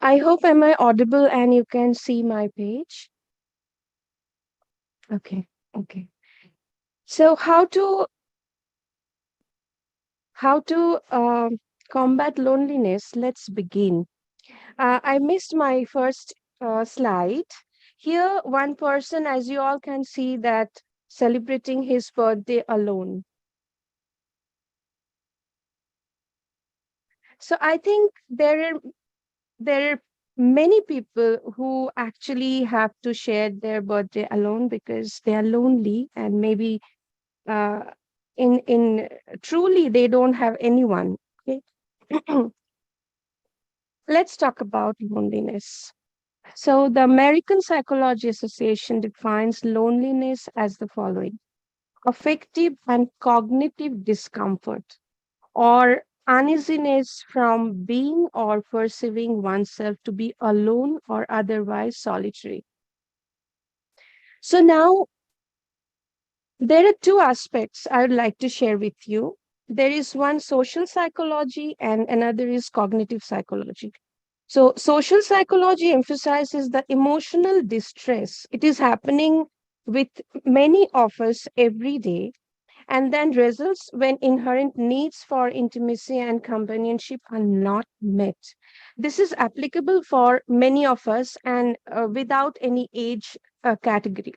I hope am I audible and you can see my page. Okay. Okay. So how to combat loneliness? Let's begin. I missed my first slide. Here, one person, as you all can see, that celebrating his birthday alone. So I think there are many people who actually have to share their birthday alone because they are lonely and maybe uh, in truly they don't have anyone. Okay. Let's talk about loneliness. So the American Psychology Association defines loneliness as the following: affective and cognitive discomfort or uneasiness from being or perceiving oneself to be alone or otherwise solitary. So now there are two aspects I would like to share with you. There is one social psychology and another is cognitive psychology. So, social psychology emphasizes the emotional distress. It is happening with many of us every day, and then results when inherent needs for intimacy and companionship are not met. This is applicable for many of us and without any age category.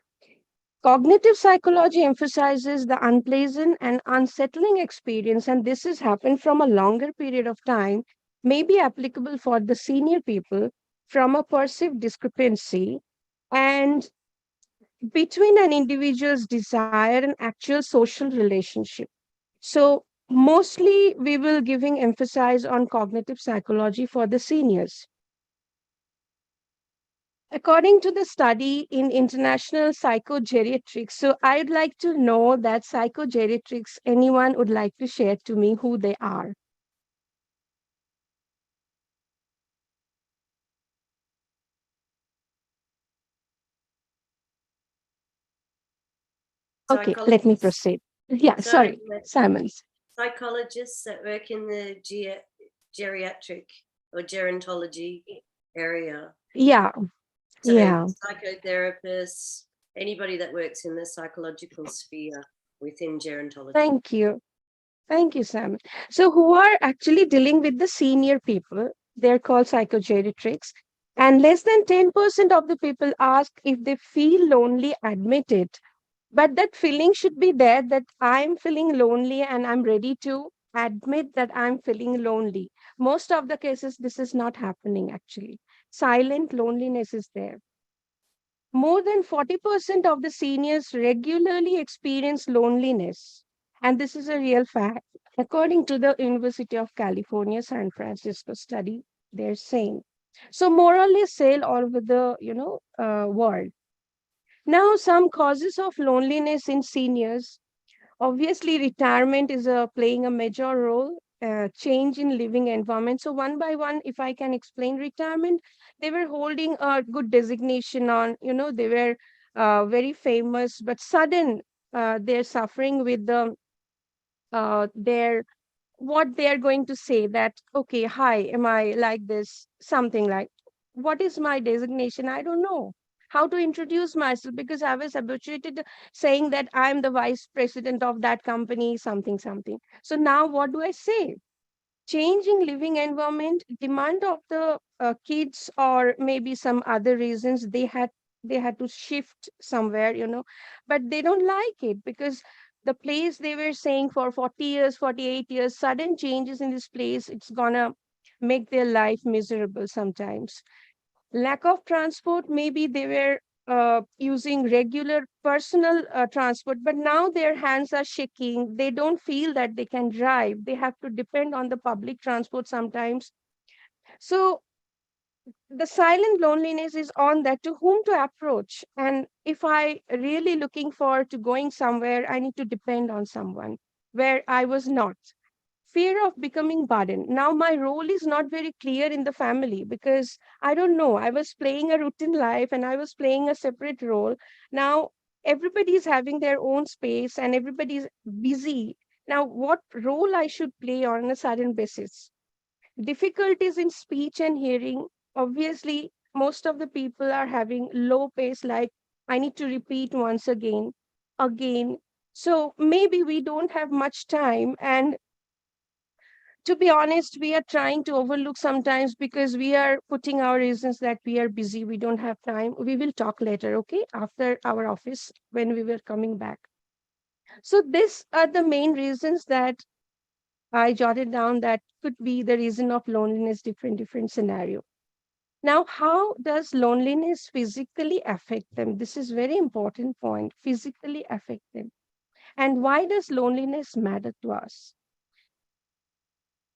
Cognitive psychology emphasizes the unpleasant and unsettling experience, and this has happened from a longer period of time, may be applicable for the senior people from a perceived discrepancy and between an individual's desire and actual social relationship. So, mostly we will giving emphasis on cognitive psychology for the seniors. According to the study in international psychogeriatrics, so I'd like to know that psychogeriatrics, anyone would like to share to me who they are? Okay, let me Psychologists. proceed. Yeah, So sorry, Simons. psychologists that work in the geriatric or gerontology area. Yeah, So yeah. psychotherapists, anybody that works in the psychological sphere within gerontology. Thank you. Thank you, Simon. So, who are actually dealing with the senior people? They're called psychogeriatrics. And less than 10% of the people ask if they feel lonely, admit it. But that feeling should be there that I'm feeling lonely and I'm ready to admit that I'm feeling lonely. Most of the cases, this is not happening actually. Silent loneliness is there. More than 40% of the seniors regularly experience loneliness. And this is a real fact. According to the University of California, San Francisco study, they're saying. So more or less sail all over the, world. Now, some causes of loneliness in seniors. Obviously, retirement is playing a major role. Change in living environment. So one by one, if I can explain retirement, they were holding a good designation on. They were very famous, but sudden they're suffering with their what they are going to say that okay, hi, am I like this, something like what is my designation, I don't know how to introduce myself because I was habituated saying that I'm the vice president of that company, something something. So now what do I say? Changing living environment, demand of the kids or maybe some other reasons, they had to shift somewhere, but they don't like it because the place they were saying for 40 years, 48 years, sudden changes in this place, it's gonna make their life miserable sometimes. Lack of transport, maybe they were using regular personal transport, but now their hands are shaking, they don't feel that they can drive, they have to depend on the public transport sometimes. So the silent loneliness is on that to whom to approach, and if I really looking for to going somewhere, I need to depend on someone where I was not. Fear of becoming burden. Now my role is not very clear in the family because I don't know, I was playing a routine life and I was playing a separate role. Now everybody is having their own space and everybody is busy. Now what role I should play on a sudden basis? Difficulties in speech and hearing. obviously most of the people are having low pace, like I need to repeat once again. So maybe we don't have much time, and to be honest, we are trying to overlook sometimes because we are putting our reasons that we are busy, we don't have time, we will talk later, okay, after our office when we were coming back. So these are the main reasons that I jotted down that could be the reason of loneliness, different scenario. Now, how does loneliness physically affect them? This is very important point. Physically affect them, and why does loneliness matter to us?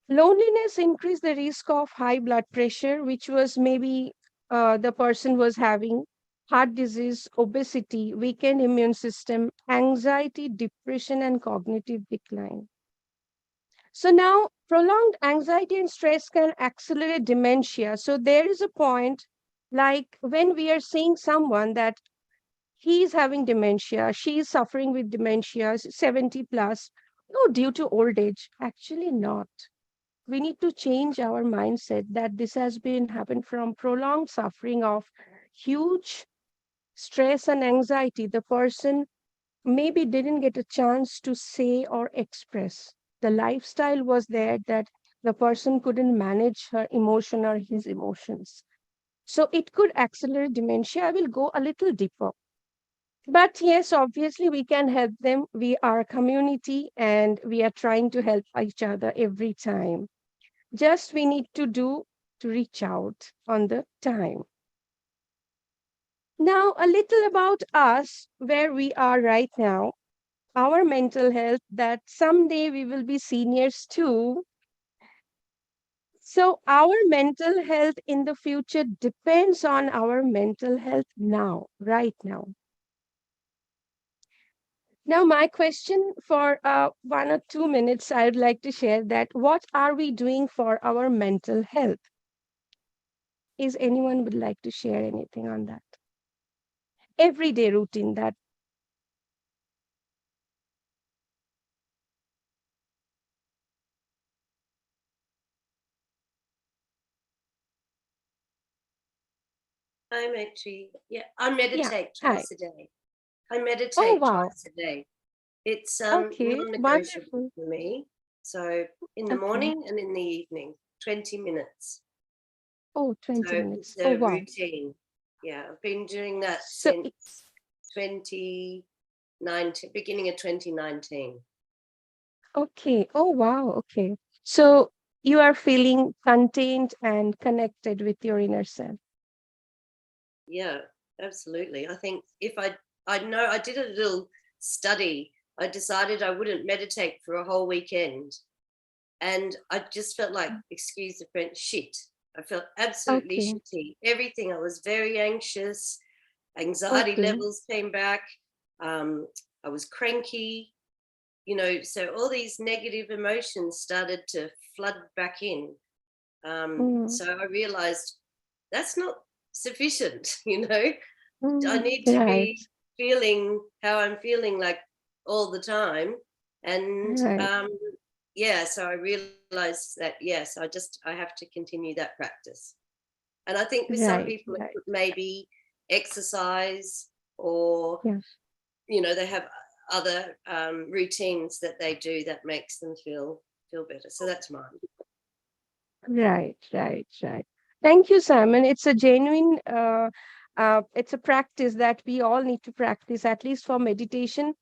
Loneliness increase the risk of high blood pressure, which was maybe the person was having heart disease, obesity, weakened immune system, anxiety, depression, and cognitive decline. So now prolonged anxiety and stress can accelerate dementia. So there is a point like when we are seeing someone that he is having dementia, she is suffering with dementia, 70 plus, no, due to old age. Actually, not. We need to change our mindset that this has been happened from prolonged suffering of huge stress and anxiety. The person maybe didn't get a chance to say or express. The lifestyle was there that the person couldn't manage her emotion or his emotions. So it could accelerate dementia. I will go a little deeper. But yes, obviously, we can help them. We are a community and we are trying to help each other every time. Just we need to do to reach out on the time. Now, a little about us, where we are right now, our mental health, that someday we will be seniors too. So, our mental health in the future depends on our mental health now, right now. Now, my question for 1 or 2 minutes, I would like to share that what are we doing for our mental health? Is anyone would like to share anything on that? Everyday routine that, Hi, Maitreyee. Yeah, I yeah, meditate hi. twice a day. I Oh, meditate wow. twice a day. It's Okay, non-negotiable wonderful. for me. So in the Okay. morning and in the evening, 20 minutes. Oh, 20 So minutes. it's Oh, a wow. routine. Yeah, I've been doing that So, since 2019, beginning of 2019. okay. Oh, wow. Okay. So you are feeling contained and connected with your inner self. Yeah, absolutely. I think if I know I did a little study. I decided I wouldn't meditate for a whole weekend. And I just felt like, excuse the French, shit. I felt absolutely Okay. shitty. Everything. I was very anxious. Anxiety Okay. levels came back. Um, I was cranky. So all these negative emotions started to flood back in. Mm, So I realized that's not sufficient. I need to right. be feeling how I'm feeling like all the time. And Right. yeah, so I realized that yes, I have to continue that practice. And I think with some Right. people it Right. could maybe exercise, or Yes. they have other routines that they do that makes them feel better. So that's mine. Right, right, right. Thank you, Simon. It's a genuine, it's a practice that we all need to practice, at least for meditation.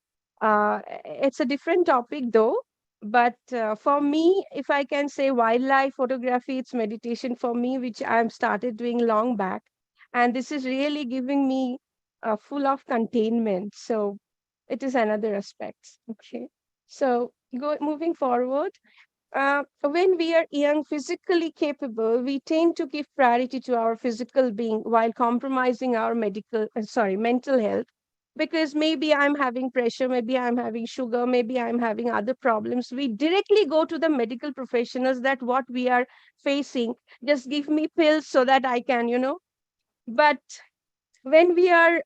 It's a different topic though, but for me, if I can say wildlife photography, it's meditation for me, which I've started doing long back. And this is really giving me full of containment. So it is another aspect. Okay. So moving forward. When we are young, physically capable, we tend to give priority to our physical being while compromising our mental health. Because maybe I'm having pressure, maybe I'm having sugar, maybe I'm having other problems. We directly go to the medical professionals that what we are facing, just give me pills so that I can. But when we are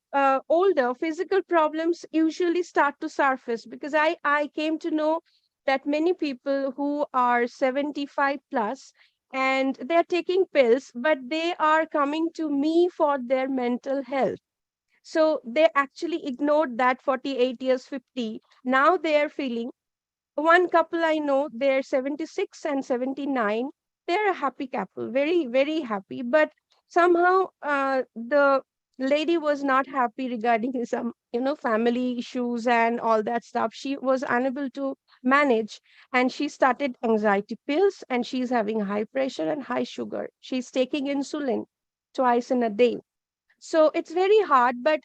older, physical problems usually start to surface because I came to know that many people who are 75 plus and they are taking pills, but they are coming to me for their mental health. So they actually ignored that 48 years, 50. Now they are feeling, one couple I know, they're 76 and 79. They're a happy couple, very, very happy. But somehow the lady was not happy regarding some, family issues and all that stuff. She was unable to manage, and she started anxiety pills, and she's having high pressure and high sugar. She's taking insulin twice in a day. So it's very hard, but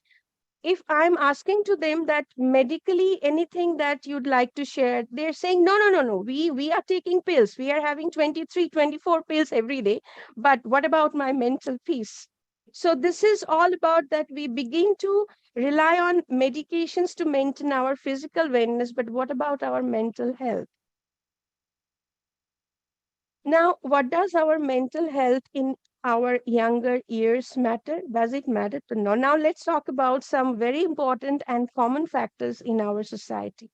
if I'm asking to them that medically anything that you'd like to share, they're saying, no, no, no, no. We are taking pills. We are having 23, 24 pills every day. But what about my mental peace? So this is all about that we begin to rely on medications to maintain our physical wellness, but what about our mental health? Now, what does our mental health in our younger years matter? Does it matter to know? Now, let's talk about some very important and common factors in our society.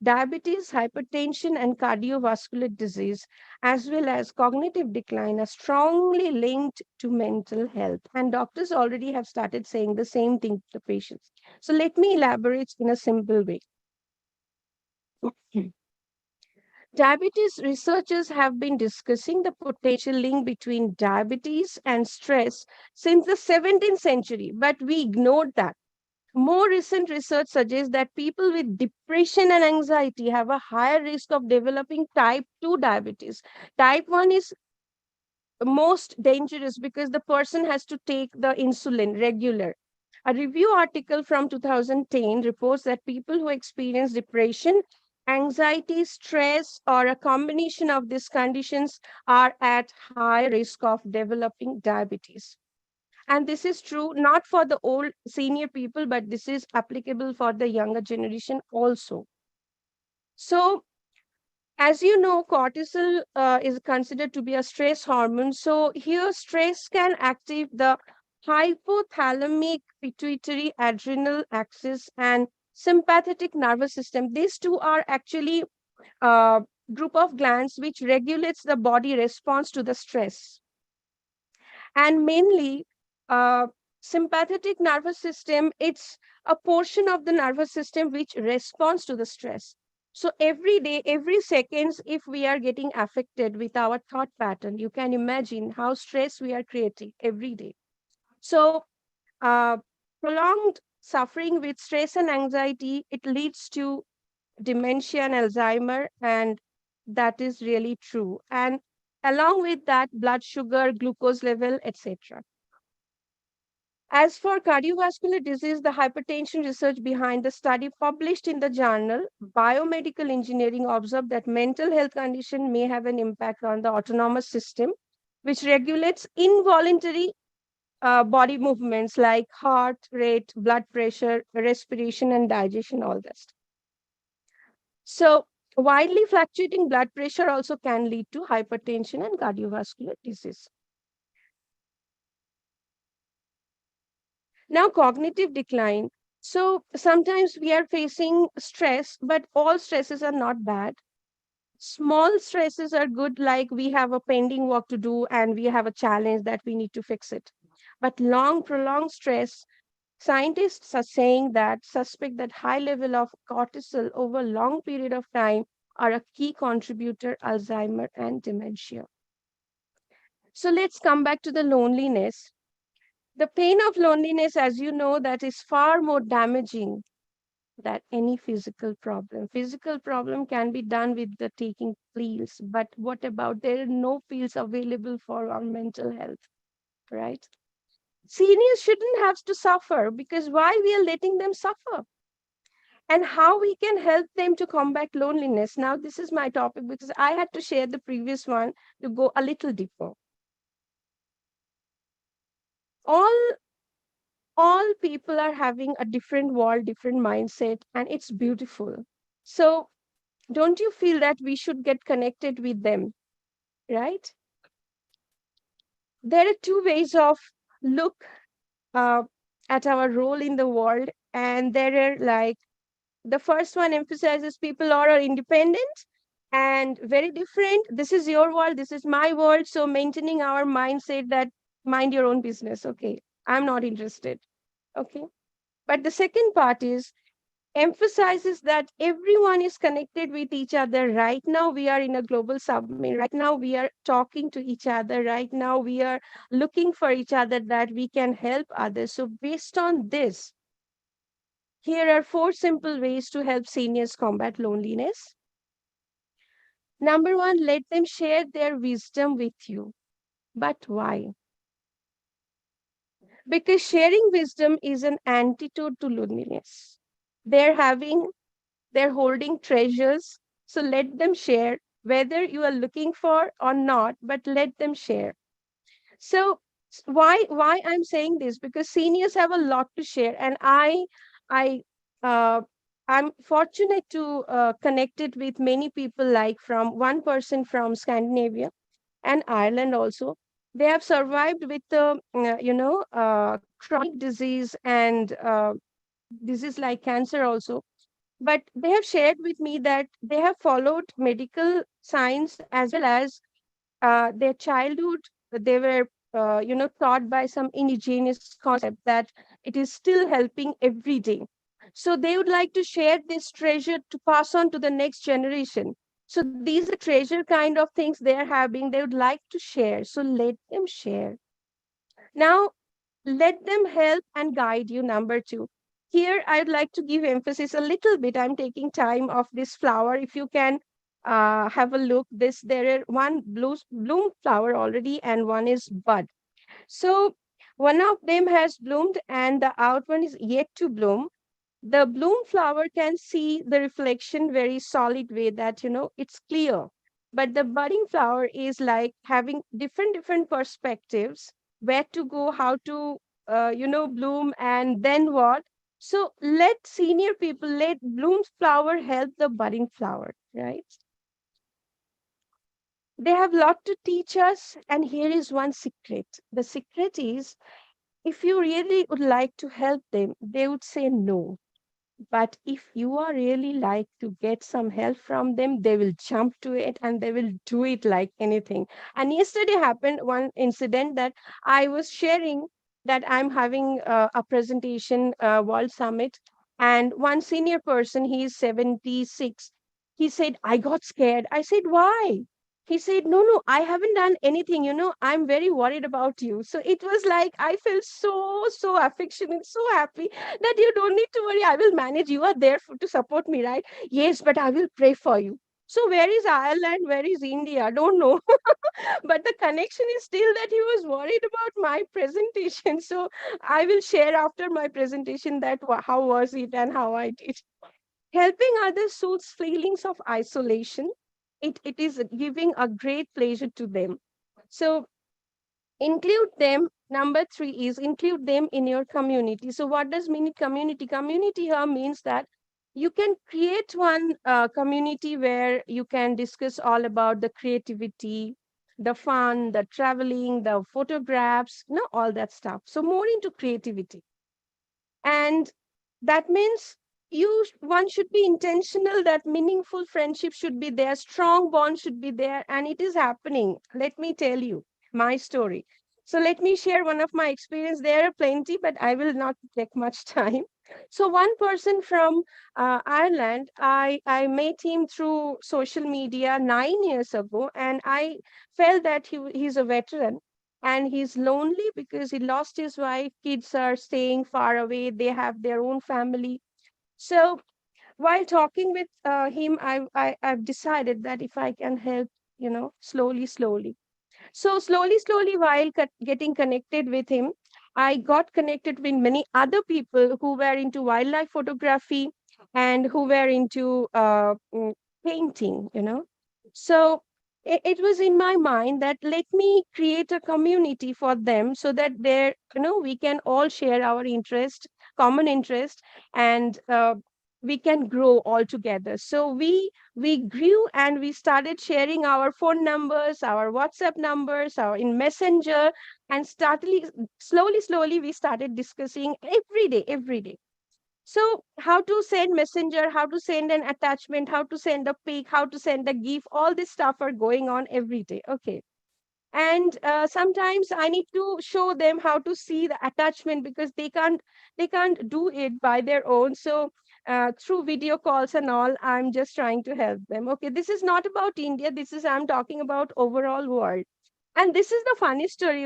Diabetes, hypertension, and cardiovascular disease, as well as cognitive decline, are strongly linked to mental health. And doctors already have started saying the same thing to the patients. So, let me elaborate in a simple way. Diabetes researchers have been discussing the potential link between diabetes and stress since the 17th century, but we ignored that. More recent research suggests that people with depression and anxiety have a higher risk of developing type 2 diabetes. Type 1 is most dangerous because the person has to take the insulin regular. A review article from 2010 reports that people who experience depression, anxiety, stress, or a combination of these conditions are at high risk of developing diabetes. And this is true not for the old senior people, but this is applicable for the younger generation also. So, as you know, cortisol is considered to be a stress hormone. So here, stress can activate the hypothalamic pituitary adrenal axis and sympathetic nervous system. These two are actually a group of glands which regulates the body response to the stress. And mainly, uh, sympathetic nervous system, it's a portion of the nervous system which responds to the stress. So every day, every seconds, if we are getting affected with our thought pattern, you can imagine how stress we are creating every day. So uh, prolonged suffering with stress and anxiety, it leads to dementia and Alzheimer, and that is really true. And along with that, blood sugar, glucose level, etc. As for cardiovascular disease, the hypertension research behind the study published in the journal Biomedical Engineering observed that mental health condition may have an impact on the autonomous system, which regulates involuntary body movements like heart rate, blood pressure, respiration, and digestion, all this. So, widely fluctuating blood pressure also can lead to hypertension and cardiovascular disease. Now, cognitive decline. So, sometimes we are facing stress, but all stresses are not bad. Small stresses are good, like we have a pending work to do and we have a challenge that we need to fix it. But long, prolonged stress, scientists are saying that suspect that high level of cortisol over long period of time are a key contributor Alzheimer and dementia. So let's come back to the loneliness. The pain of loneliness, as you know, that is far more damaging than any physical problem. Physical problem can be done with the taking pills, but what about there are no pills available for our mental health, right? Seniors shouldn't have to suffer because why we are letting them suffer? And how we can help them to combat loneliness. Now, this is my topic because I had to share the previous one to go a little deeper. All all people are having a different world, different mindset, and it's beautiful. So, don't you feel that we should get connected with them, right? There are two ways of look uh, at our role in the world, and there are like the first one emphasizes people are independent, and very different. This is your world, this is my world. So maintaining our mindset that mind your own business. Okay, I'm not interested. Okay. But the second part is emphasizes that everyone is connected with each other. Right now, we are in a global summit. Right now, we are talking to each other. Right now, we are looking for each other that we can help others. So, based on this, here are four simple ways to help seniors combat loneliness. Number one, let them share their wisdom with you. But why? Because sharing wisdom is an antidote to loneliness. They're having They're holding treasures. So let them share, whether you are looking for or not, but let them share. So why I'm saying this? Because seniors have a lot to share, and I uh, I'm fortunate to connected with many people, like from one person from Scandinavia and Ireland also. They have survived with the chronic disease and disease like cancer also, but they have shared with me that they have followed medical science as well as their childhood. They were taught by some indigenous concept that it is still helping every day. So they would like to share this treasure to pass on to the next generation. So these are treasure kind of things they are having, they would like to share. So let them share. Now let them help and guide you. Number two, here I'd like to give emphasis a little bit. I'm taking time of this flower. If you can have a look, this there are one bloom flower already and one is bud. So one of them has bloomed and the out one is yet to bloom. The bloom flower can see the reflection very solid way, that it's clear, but the budding flower is like having different perspectives, where to go, how to bloom, and then what. So let senior people, let bloom flower help the budding flower, right? They have lot to teach us, and here is one secret. The secret is, if you really would like to help them, they would say no. But if you are really like to get some help from them, they will jump to it and they will do it like anything. And yesterday happened one incident that I was sharing, that I'm having a presentation, World Summit, and one senior person, he is 76. He said, I got scared. I said, why? He said, no, I haven't done anything. I'm very worried about you. So it was like, I felt so affectionate, so happy that you don't need to worry. I will manage. You are there to support me, right? Yes, but I will pray for you. So where is Ireland? Where is India? I don't know. But the connection is still that he was worried about my presentation. So I will share after my presentation that how was it and how I did. Helping others soothes feelings of isolation. It is giving a great pleasure to them. So include them. Number three is include them in your community. So what does mean community here means that you can create one community where you can discuss all about the creativity, the fun, the traveling, the photographs, all that stuff. So more into creativity. And that means one should be intentional, that meaningful friendship should be there, strong bond should be there, and it is happening. Let me tell you my story. So let me share one of my experience. There are plenty, but I will not take much time. So one person from Ireland, I met him through social media 9 years ago, and I felt that he's a veteran and he's lonely because he lost his wife, kids are staying far away, they have their own family. So while talking with him, I've decided that if I can help, slowly. So slowly, while getting connected with him, I got connected with many other people who were into wildlife photography and who were into painting. So it was in my mind that let me create a community for them, so that we can all share our interest, common interest, and we can grow all together. So we grew and we started sharing our phone numbers, our WhatsApp numbers, our in Messenger, and slowly we started discussing every day. So how to send messenger, how to send an attachment, how to send a pic, how to send a gif, all this stuff are going on every day. Okay. And sometimes I need to show them how to see the attachment, because they can't do it by their own. So through video calls and all, I'm just trying to help them. Okay, this is not about India, this is, I'm talking about overall world. And this is the funny story,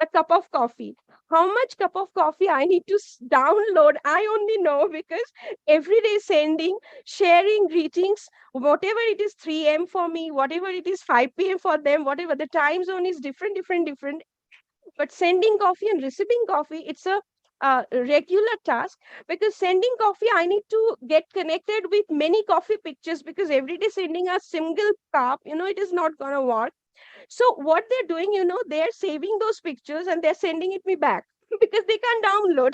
a cup of coffee. How much cup of coffee I need to download, I only know, because every day sending, sharing greetings, whatever it is, 3 a.m. for me, whatever it is, 5 p.m. for them, whatever the time zone is, different, different, different. But sending coffee and receiving coffee, it's a regular task, because sending coffee, I need to get connected with many coffee pictures, because every day sending a single cup, it is not going to work. So what they're doing, they're saving those pictures and they're sending it me back because they can't download.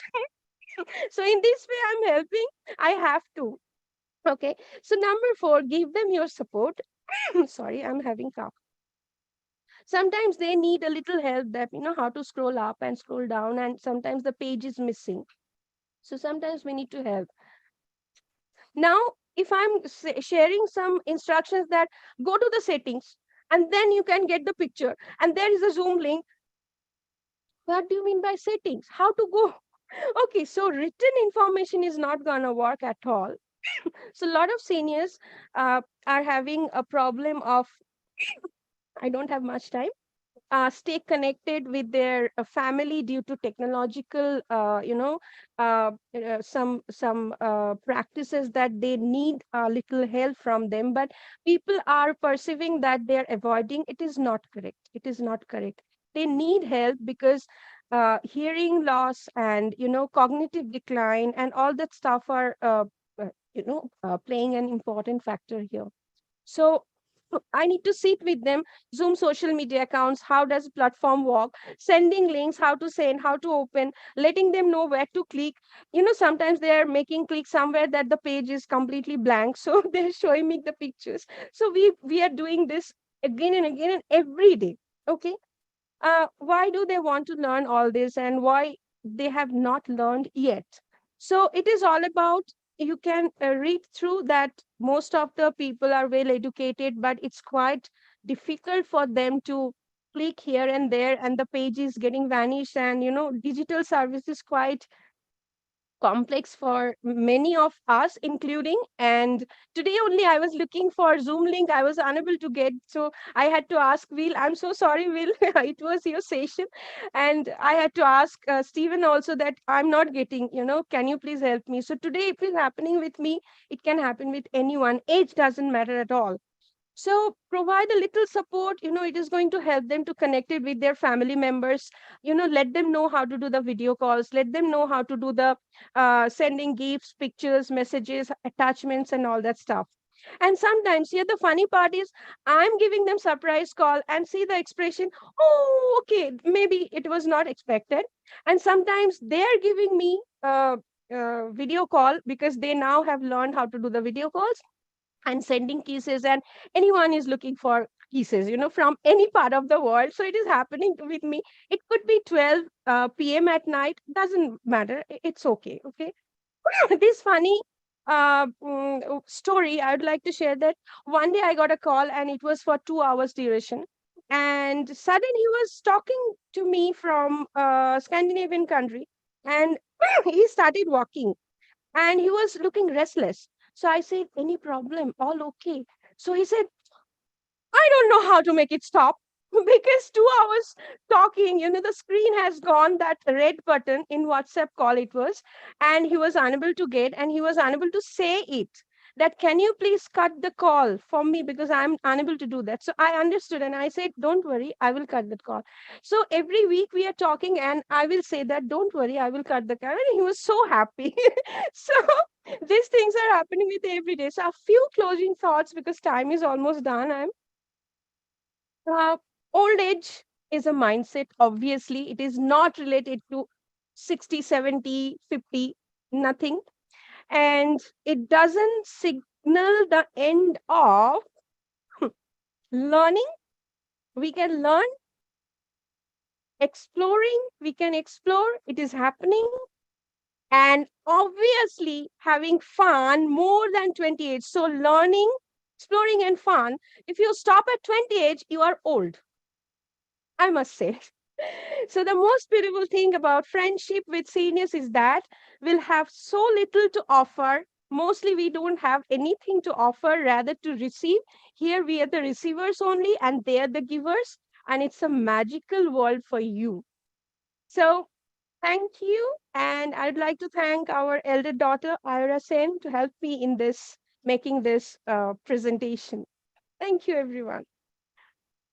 So in this way, I'm helping. I have to. Okay. So number 4, give them your support. Sorry, I'm having cough. Sometimes they need a little help, that how to scroll up and scroll down, and sometimes the page is missing. So sometimes we need to help. Now, if I'm sharing some instructions that go to the settings and then you can get the picture, and there is a Zoom link, what do you mean by settings? How to go? Okay, so written information is not gonna work at all. So a lot of seniors are having a problem of, I don't have much time, stay connected with their family due to technological, some practices that they need a little help from them, but people are perceiving that they are avoiding. It is not correct. It is not correct. They need help, because hearing loss and cognitive decline and all that stuff are playing an important factor here. So I need to sit with them, Zoom social media accounts, how does platform work, sending links, how to send, how to open, letting them know where to click. Sometimes they're making click somewhere that the page is completely blank. So they're showing me the pictures. So we are doing this again and again and every day. Okay. Why do they want to learn all this, and why they have not learned yet? So it is all about, you can read through that most of the people are well educated, but it's quite difficult for them to click here and there, and the page is getting vanished, and digital service is quite complex for many of us, including. And today only I was looking for Zoom link, I was unable to get. So I had to ask Will. I'm so sorry, Will. It was your session. And I had to ask Stephen also, that I'm not getting, can you please help me? So today, if it's happening with me, it can happen with anyone. Age doesn't matter at all. So provide a little support. It is going to help them to connect it with their family members. Let them know how to do the video calls, let them know how to do the sending gifts, pictures, messages, attachments, and all that stuff. And sometimes here the funny part is, I'm giving them surprise call and see the expression, oh, okay, maybe it was not expected. And sometimes they're giving me video call, because they now have learned how to do the video calls and sending kisses, and anyone is looking for kisses, from any part of the world. So it is happening with me. It could be 12 p.m. at night, doesn't matter. It's okay. Okay. This funny story I would like to share, that one day I got a call and it was for 2 hours duration, and suddenly he was talking to me from a Scandinavian country, and he started walking, and he was looking restless. So I said, any problem? All okay? So he said, I don't know how to make it stop. Because 2 hours talking, the screen has gone, that red button in WhatsApp call it was, and he was unable to get, and he was unable to say it. That, can you please cut the call for me, because I'm unable to do that. So I understood, and I said, don't worry, I will cut that call. So every week we are talking, and I will say that, don't worry, I will cut the call. And he was so happy. So these things are happening with every day. So a few closing thoughts, because time is almost done. Uh, Old age is a mindset. Obviously, it is not related to 60, 70, 50, nothing. And it doesn't signal the end of learning. We can learn, exploring, we can explore. It is happening. and obviously having fun more than 28. So learning, exploring and fun, if you stop at 28, you are old, I must say. So the most beautiful thing about friendship with seniors is that we'll have so little to offer. Mostly we don't have anything to offer, rather to receive. Here we are the receivers only, and they are the givers. And it's a magical world for you. So thank you. And I'd like to thank our elder daughter, Ira Sen, to help me in this, making this presentation. Thank you, everyone.